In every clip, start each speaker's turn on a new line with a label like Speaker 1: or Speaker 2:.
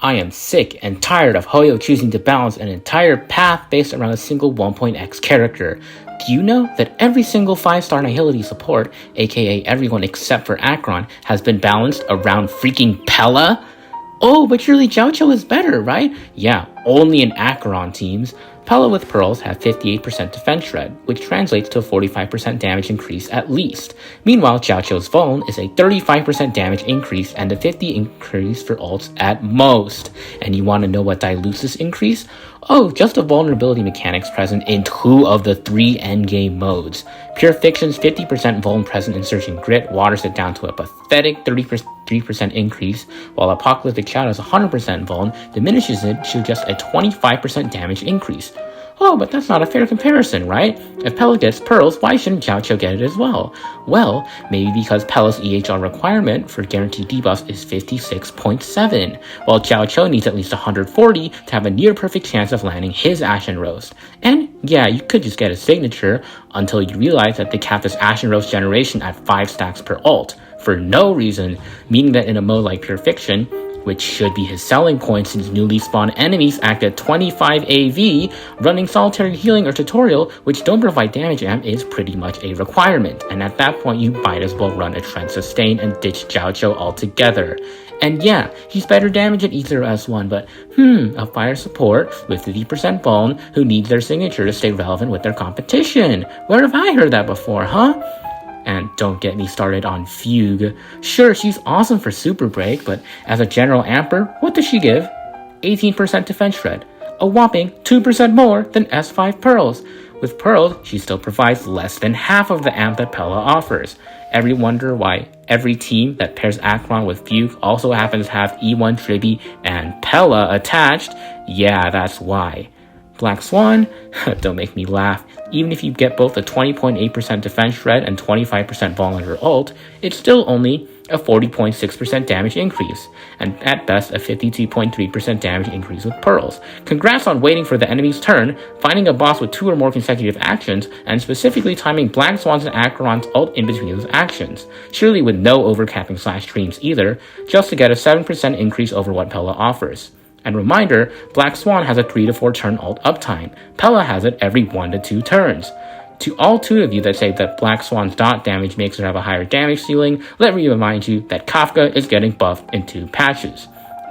Speaker 1: I am sick and tired of Hoyo choosing to balance an entire path based around a single 1.x character. Do you know that every single 5-star Nihility support, aka everyone except for Akron, has been balanced around freaking Pella? Oh, but surely Jiaoqiu is better, right? Yeah, only in Acheron teams. Pella with Pearls have 58% defense shred, which translates to a 45% damage increase at least. Meanwhile, Jiaoqiu's Vuln is a 35% damage increase and a 50% increase for ults at most. And you want to know what dilutes this increase? Oh, just the vulnerability mechanics present in 2 of the 3 endgame modes. Pure Fiction's 50% Vuln present in Searching Grit waters it down to a pathetic 33% increase, while Apocalyptic Shadow's 100% Vuln diminishes it to just a 25% damage increase. Oh, but that's not a fair comparison, right? If Pella gets Pearls, why shouldn't Jiaoqiu get it as well? Well, maybe because Pella's EHR requirement for guaranteed debuffs is 56.7, while Jiaoqiu needs at least 140 to have a near-perfect chance of landing his Ashen Roast. And yeah, you could just get a signature until you realize that they cap this Ashen Roast generation at 5 stacks per ult, for no reason, meaning that in a mode like Pure Fiction, which should be his selling point since newly spawned enemies act at 25 AV, running solitary healing or tutorial, which don't provide damage amp, is pretty much a requirement, and at that point you might as well run a Trend Sustain and ditch Jiaoqiu altogether. And yeah, he's better damage at E0S1, but a fire support with 50% Vuln who needs their signature to stay relevant with their competition. Where have I heard that before, huh? And don't get me started on Fugue. Sure, she's awesome for Super Break, but as a general amper, what does she give? 18% defense shred, a whopping 2% more than S5 Pearls. With Pearls, she still provides less than half of the amp that Pella offers. Ever wonder why every team that pairs Akron with Fugue also happens to have E1 Tribby and Pella attached? Yeah, that's why. Black Swan? Don't make me laugh. Even if you get both a 20.8% defense shred and 25% vulnerable ult, it's still only a 40.6% damage increase, and at best a 52.3% damage increase with Pearls. Congrats on waiting for the enemy's turn, finding a boss with 2 or more consecutive actions, and specifically timing Black Swan's and Akron's ult in between those actions, surely with no overcapping /streams either, just to get a 7% increase over what Pella offers. And reminder, Black Swan has a 3 to 4 turn ult uptime. Pella has it every 1 to 2 turns. To all 2 of you that say that Black Swan's dot damage makes her have a higher damage ceiling, let me remind you that Kafka is getting buffed in 2 patches.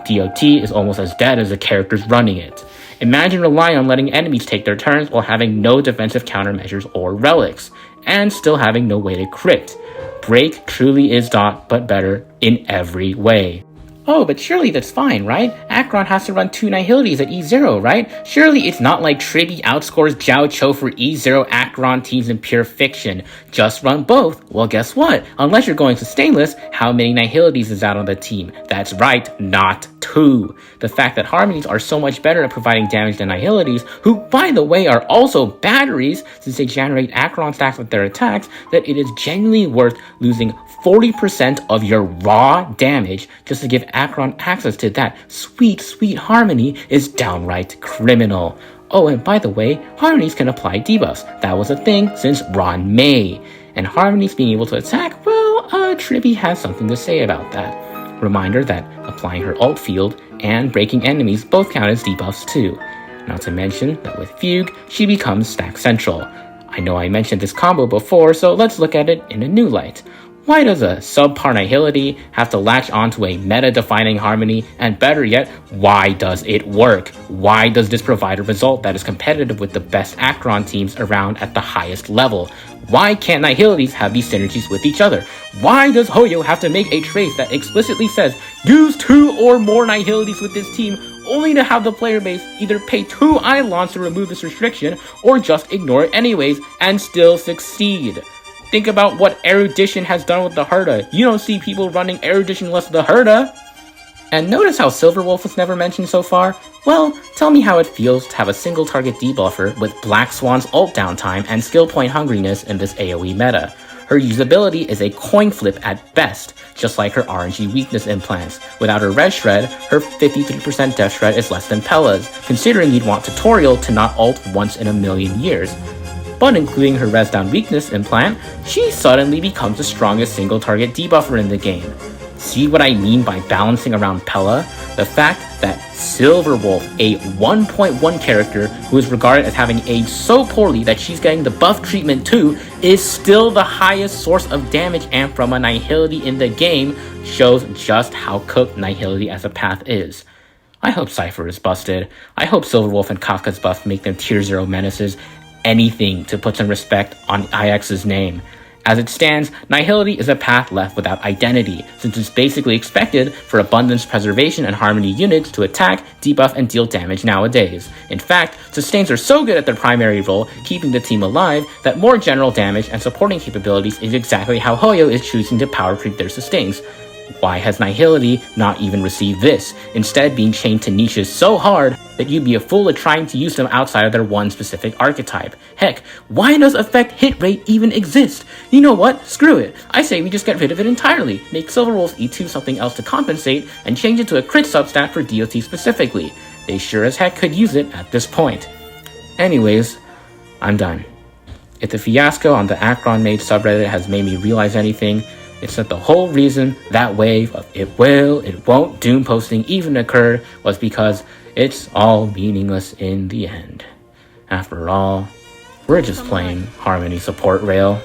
Speaker 1: DOT is almost as dead as the characters running it. Imagine relying on letting enemies take their turns while having no defensive countermeasures or relics, and still having no way to crit. Break truly is dot, but better in every way. Oh, but surely that's fine, right? Akron has to run 2 Nihilities at E0, right? Surely it's not like Tribby outscores Jiaoqiu for E0 Akron teams in Pure Fiction. Just run both. Well, guess what? Unless you're going to Stainless, how many Nihilities is out on the team? That's right, not 2. The fact that Harmonies are so much better at providing damage than Nihilities, who, by the way, are also batteries, since they generate Akron stacks with their attacks, that it is genuinely worth losing 40% of your raw damage just to give Akron access to that sweet, sweet Harmony is downright criminal. Oh, and by the way, Harmonies can apply debuffs. That was a thing since Ron May. And Harmonies being able to attack, well, Tribby has something to say about that. Reminder that applying her ult field and breaking enemies both count as debuffs too. Not to mention that with Fugue, she becomes stack central. I know I mentioned this combo before, so let's look at it in a new light. Why does a subpar Nihility have to latch onto a meta-defining Harmony, and better yet, why does it work? Why does this provide a result that is competitive with the best Akron teams around at the highest level? Why can't Nihilities have these synergies with each other? Why does Hoyo have to make a trace that explicitly says, use 2 or more Nihilities with this team, only to have the player base either pay 2 Eidolons to remove this restriction, or just ignore it anyways, and still succeed? Think about what Erudition has done with the Herda. You don't see people running Erudition less of the Herda. And notice how Silverwolf was never mentioned so far? Well, tell me how it feels to have a single target debuffer with Black Swan's ult downtime and skill point hungriness in this AoE meta. Her usability is a coin flip at best, just like her RNG weakness implants. Without her res shred, her 53% death shred is less than Pella's, considering you'd want tutorial to not ult once in a million years. But including her res down weakness implant, she suddenly becomes the strongest single target debuffer in the game. See what I mean by balancing around Pella? The fact that Silverwolf, a 1.1 character who is regarded as having aged so poorly that she's getting the buff treatment too, is still the highest source of damage and from a Nihility in the game, shows just how cooked Nihility as a path is. I hope Cypher is busted. I hope Silverwolf and Kafka's buff make them tier 0 menaces. Anything to put some respect on IX's name. As it stands, Nihility is a path left without identity, since it's basically expected for Abundance, Preservation, and Harmony units to attack, debuff, and deal damage nowadays. In fact, Sustains are so good at their primary role, keeping the team alive, that more general damage and supporting capabilities is exactly how Hoyo is choosing to power creep their Sustains. Why has Nihility not even received this, instead being chained to niches so hard that you'd be a fool at trying to use them outside of their one specific archetype? Heck, why does Effect Hit Rate even exist? You know what? Screw it. I say we just get rid of it entirely, make Silverwolf's E2 something else to compensate, and change it to a crit substat for DOT specifically. They sure as heck could use it at this point. Anyways, I'm done. If the fiasco on the Akron Mage subreddit has made me realize anything, it's that the whole reason that wave of it will, it won't doom posting even occurred was because it's all meaningless in the end. After all, we're just playing Harmony support rail.